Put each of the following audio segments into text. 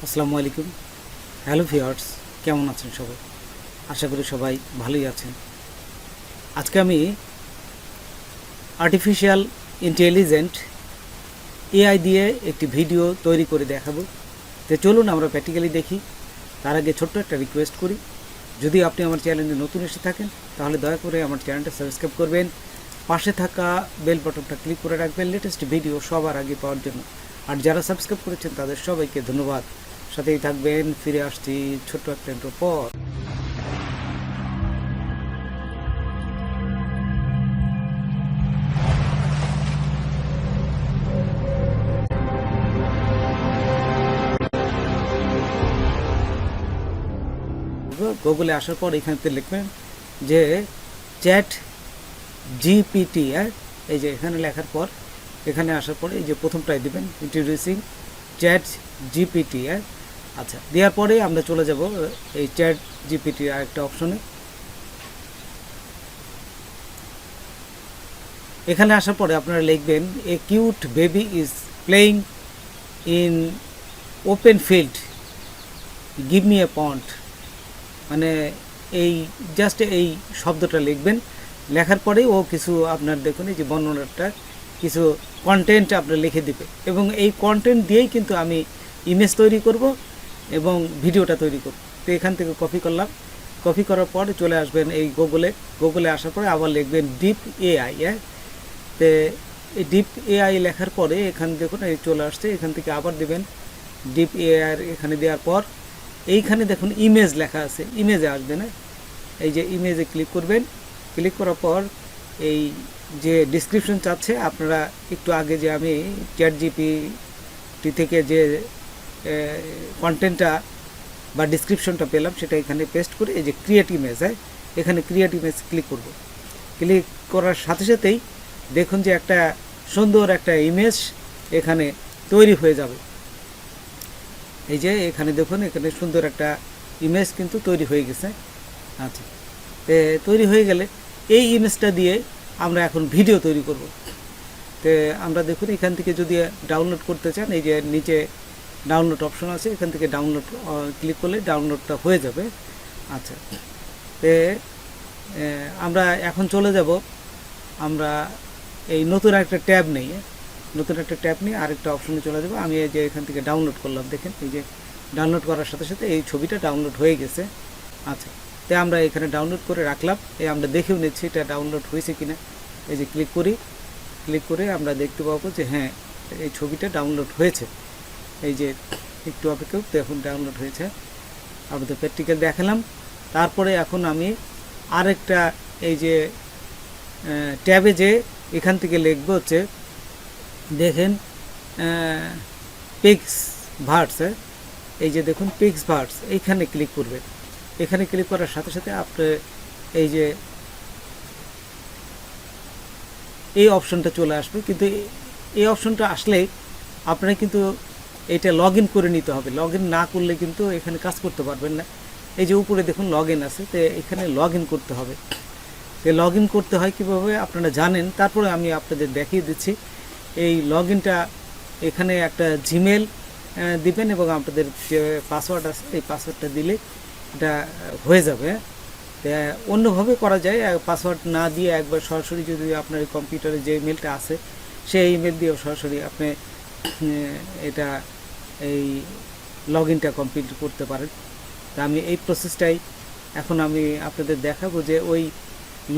আসসালামু আলাইকুম। Hello viewers, কেমন আছেন সবাই? আশা করি সবাই ভালোই আছেন। আজকে আমি আর্টিফিশিয়াল ইন্টেলিজেন্ট এআই দিয়ে একটি ভিডিও তৈরি করে দেখাবো। তো চলুন আমরা প্র্যাকটিক্যালি দেখি। তার আগে ছোট্ট একটা রিকোয়েস্ট করি, যদি আপনি আমার চ্যানেলে নতুন এসে থাকেন তাহলে দয়া করে আমার চ্যানেলটা সাবস্ক্রাইব করবেন, পাশে থাকা বেল বাটনটা ক্লিক করে রাখবেন লেটেস্ট ভিডিও সবার আগে পাওয়ার জন্য। আর যারা সাবস্ক্রাইব করেছেন তাদের সবাইকে ধন্যবাদ। সাথেই থাকবেন, ফিরে আসছি ছোট্ট একটা ইন্ট্রো পর। গুগলে আসার পর এখানে লিখবেন যে চ্যাট জিপিটি। এই যে এখানে লেখার পর এখানে আসার পরে এই যে প্রথমটাই দিবেন, ইন্ট্রোডিউসিং চ্যাট জিপিটি। আচ্ছা, দেওয়ার পরে আমরা চলে যাব এই চ্যাট জিপিটির আরেকটা অপশনে। এখানে আসার পরে আপনারা লিখবেন a cute baby is playing in open field, give me a pond. মানে এই জাস্ট এই শব্দটা লিখবেন। লেখার পরে ও কিছু আপনার দেখুন এই যে বর্ণনাটা কিছু কন্টেন্ট আপনার লিখে দিবে, এবং এই কন্টেন্ট দিয়েই কিন্তু আমি ইমেজ তৈরি করব এবং ভিডিওটা তৈরি করব। তো এখান থেকে কপি করলাম, কপি করার পরে চলে আসবেন এই গুগলে আসার পরে আবার লিখবেন ডিপ এআই। তো এই ডিপ এআই লেখার পরে এখানে দেখুন এই চলে আসছে, এখান থেকে আবার দেবেন ডিপ এআই। এখানে দেওয়ার পর এইখানে দেখুন ইমেজ লেখা আছে, ইমেজে আসবে না, এই যে ইমেজে ক্লিক করবেন। ক্লিক করার পর এই যে ডিসক্রিপশন চাচ্ছে, আপনারা একটু আগে যে আমি চ্যাট জিপিটি থেকে যে কন্টেন্টটা বা ডিসক্রিপশনটা পেলাম সেটা এখানে পেস্ট করে এই যে ক্রিয়েট ইমেজ, এখানে ক্রিয়েট ইমেজ ক্লিক করব। ক্লিক করার সাথে সাথেই দেখুন যে একটা সুন্দর একটা ইমেজ এখানে তৈরি হয়ে যাবে। এই যে এখানে দেখুন এখানে সুন্দর একটা ইমেজ কিন্তু তৈরি হয়ে গেছে। আচ্ছা, তৈরি হয়ে গেলে এই ইমেজটা দিয়ে আমরা এখন ভিডিও তৈরি করব। তো আমরা দেখুন এখান থেকে যদি ডাউনলোড করতে চান, এই যে নিচে ডাউনলোড অপশন আছে, এখান থেকে ডাউনলোড ক্লিক করলে ডাউনলোডটা হয়ে যাবে। আচ্ছা, তো আমরা এখন চলে যাব, আমরা এই নতুন একটা ট্যাব নেই, নতুন একটা ট্যাব নিয়ে আরেকটা অপশনে চলে যাবো। আমি এই যে এখান থেকে ডাউনলোড করলাম, দেখেন এই যে ডাউনলোড করার সাথে সাথে এই ছবিটা ডাউনলোড হয়ে গেছে। আচ্ছা, তাই আমরা এখানে ডাউনলোড করে রাখলাম, এই আমরা দেখেও নিচ্ছি এটা ডাউনলোড হয়েছে কিনা। এই যে ক্লিক করি, ক্লিক করে আমরা দেখতে পাবো যে হ্যাঁ এই ছবিটা ডাউনলোড হয়েছে। এই যে একটু অপেক্ষা, এখন ডাউনলোড হয়েছে। আমাদের প্র্যাকটিক্যাল দেখালাম। তারপরে এখন আমি আরেকটা এই যে ট্যাবে যে এখান থেকে লিখবো হচ্ছে দেখেন পিক্স ভার্স। এই যে দেখুন পিক্স ভার্স, এইখানে ক্লিক করবেন। এখানে ক্লিক করার সাথে সাথে আপনি এই যে এই অপশনটা চলে আসবে, কিন্তু এই অপশনটা আসলে আপনারা কিন্তু এটা লগ ইন করে নিতে হবে। লগ ইন না করলে কিন্তু এখানে কাজ করতে পারবেন না। এই যে উপরে দেখুন লগ ইন আছে, তো এখানে লগ ইন করতে হবে। তো লগ ইন করতে হয় কীভাবে আপনারা জানেন, তারপরে আমি আপনাদের দেখিয়ে দিচ্ছি। এই লগ ইনটা এখানে একটা জিমেল দিবেন এবং আপনাদের যে পাসওয়ার্ড আছে এই পাসওয়ার্ডটা দিলে এটা হয়ে যাবে। অন্যভাবে করা যায়, পাসওয়ার্ড না দিয়ে একবার সরাসরি যদি আপনার কম্পিউটারে যে ইমেলটা আছে সেই ইমেল দিয়েও সরাসরি আপনি এটা এই লগ ইনটা কমপ্লিট করতে পারেন। তা আমি এই প্রসেসটাই এখন আমি আপনাদের দেখাবো, যে ওই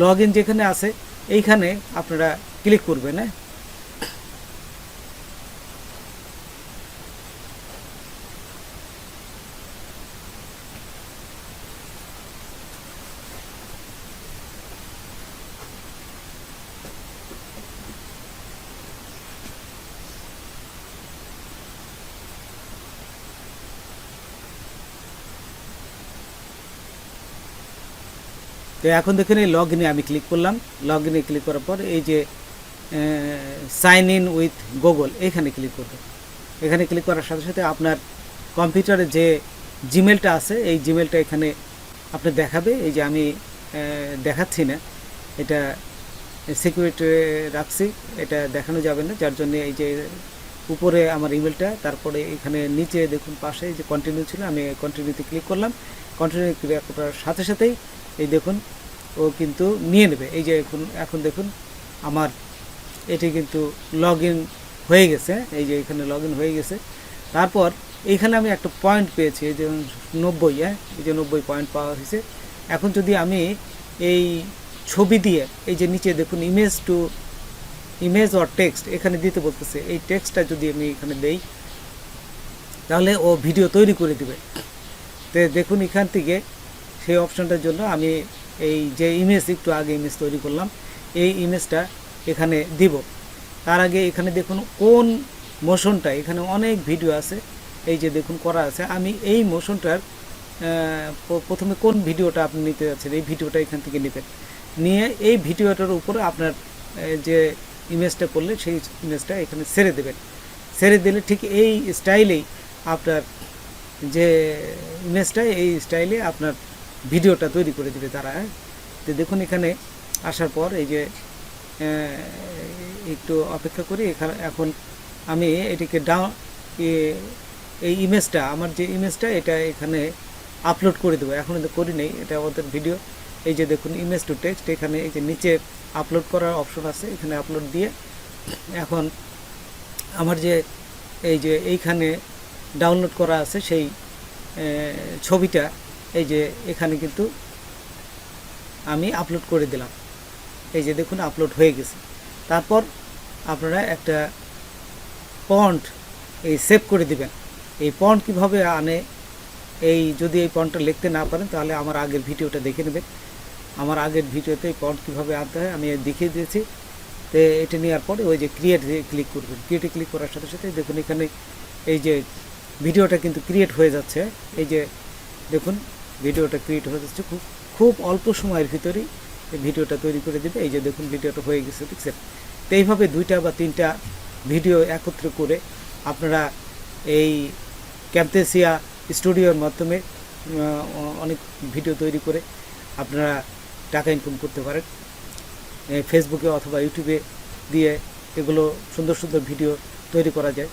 লগ ইন যেখানে আছে এইখানে আপনারা ক্লিক করবেন। তো এখন দেখুন এই লগ ইনে আমি ক্লিক করলাম। লগ ইনে ক্লিক করার পর এই যে সাইন ইন উইথ গুগল এখানে ক্লিক করবেন। এখানে ক্লিক করার সাথে সাথে আপনার কম্পিউটারে যে জিমেলটা আছে এই জিমেলটা এখানে আপনি দেখাবে। এই যে আমি দেখাচ্ছি না, এটা সিকিউরিটি রাখছি, এটা দেখানো যাবে না, যার জন্য এই যে উপরে আমার ইমেলটা, তারপরে এখানে নিচে দেখুন পাশে যে কন্টিনিউ ছিল, আমি কন্টিনিউতে ক্লিক করলাম। কন্টিনিউ ক্লিক করার সাথে সাথেই এই দেখুন ও কিন্তু নিয়ে নেবে। এই যে এখন দেখুন আমার এটি কিন্তু লগ ইন হয়ে গেছে, এই যে এখানে লগ ইন হয়ে গেছে। তারপর এইখানে আমি একটা পয়েন্ট পেয়েছি, এই যে 90, এই যে 90 পয়েন্ট পাওয়া হয়েছে। এখন যদি আমি এই ছবি দিয়ে এই যে নিচে দেখুন ইমেজ অর টেক্সট এখানে দিতে বলতেছে, এই টেক্সটটা যদি আমি এখানে দেই তাহলে ও ভিডিও তৈরি করে দিবে। তো দেখুন এখান থেকে সেই অপশানটার জন্য আমি এই যে ইমেজ একটু আগে ইমেজ তৈরি করলাম এই ইমেজটা এখানে দিব। তার আগে এখানে দেখুন কোন মোশনটা, এখানে অনেক ভিডিও আছে, এই যে দেখুন করা আছে। আমি এই মোশনটার প্রথমে কোন ভিডিওটা আপনি নিতে যাচ্ছেন এই ভিডিওটা এখান থেকে নেবেন, নিয়ে এই ভিডিওটার উপরে আপনার যে ইমেজটা করলে সেই ইমেজটা এখানে ছেড়ে দেবেন। ছেড়ে দিলে ঠিক এই স্টাইলেই আপনার যে ইমেজটা এই স্টাইলে আপনার ভিডিওটা তৈরি করে দেবে তারা। তো দেখুন এখানে আসার পর এই যে একটু অপেক্ষা করি, এখানে এখন আমি এটিকে এই ইমেজটা আমার যে ইমেজটা এটা এখানে আপলোড করে দেবো। এখন তো করি নেই, এটা আমাদের ভিডিও। এই যে দেখুন ইমেজ টু টেক্সট, এখানে এই যে নিচে আপলোড করার অপশন আছে, এখানে আপলোড দিয়ে এখন আমার যে এই যে এইখানে ডাউনলোড করা আছে সেই ছবিটা এই যে এখানে কিন্তু আমি আপলোড করে দিলাম। এই যে দেখুন আপলোড হয়ে গেছে। তারপর আপনারা একটা ফন্ট এই সেভ করে দিবেন। এই ফন্ট কিভাবে আনে, এই যদি এই ফন্টটা লিখতে না পারেন তাহলে আমার আগের ভিডিওটা দেখে নেবেন। আমার আগের ভিডিওতে এই ফন্ট কীভাবে আনতে হয় আমি দেখিয়ে দিয়েছি। তো এটা নেওয়ার পরে ওই যে ক্রিয়েটে ক্লিক করবেন। ক্রিয়েটে ক্লিক করার সাথে সাথে দেখুন এখানে এই যে ভিডিওটা কিন্তু ক্রিয়েট হয়ে যাচ্ছে। এই যে দেখুন ভিডিওটা ক্রিয়েট হয়ে যাচ্ছে, খুব অল্প সময়ের ভিতরেই এই ভিডিওটা তৈরি করে দেবে। এই যে দেখুন ভিডিওটা হয়ে গেছে, দেখছেন। তো এইভাবে 2টা বা 3টা ভিডিও একত্র করে আপনারা এই ক্যামথেসিয়া স্টুডিওর মাধ্যমে অনেক ভিডিও তৈরি করে আপনারা টাকা ইনকাম করতে পারেন। ফেসবুকে অথবা ইউটিউবে দিয়ে এগুলো সুন্দর সুন্দর ভিডিও তৈরি করা যায়।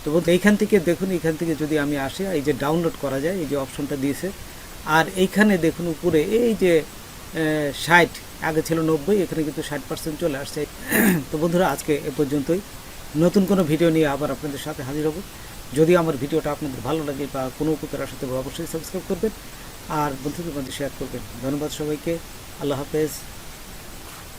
তো এইখান থেকে দেখুন, এইখান থেকে যদি আমি আসি এই যে ডাউনলোড করা যায় এই যে অপশনটা দিয়েছে। আর এইখানে দেখুন উপরে এই যে 60, আগে ছিল 90, এখানে কিন্তু 60% চলে আসছে। তো বন্ধুরা আজকে এ পর্যন্তই। নতুন কোনো ভিডিও নিয়ে আবার আপনাদের সাথে হাজির হব। যদি আমার ভিডিওটা আপনাদের ভালো লাগে বা কোনো উপকার আসতে অবশ্যই সাবস্ক্রাইব করবেন আর বন্ধুদের মধ্যে শেয়ার করবেন। ধন্যবাদ সবাইকে। আল্লাহ হাফেজ।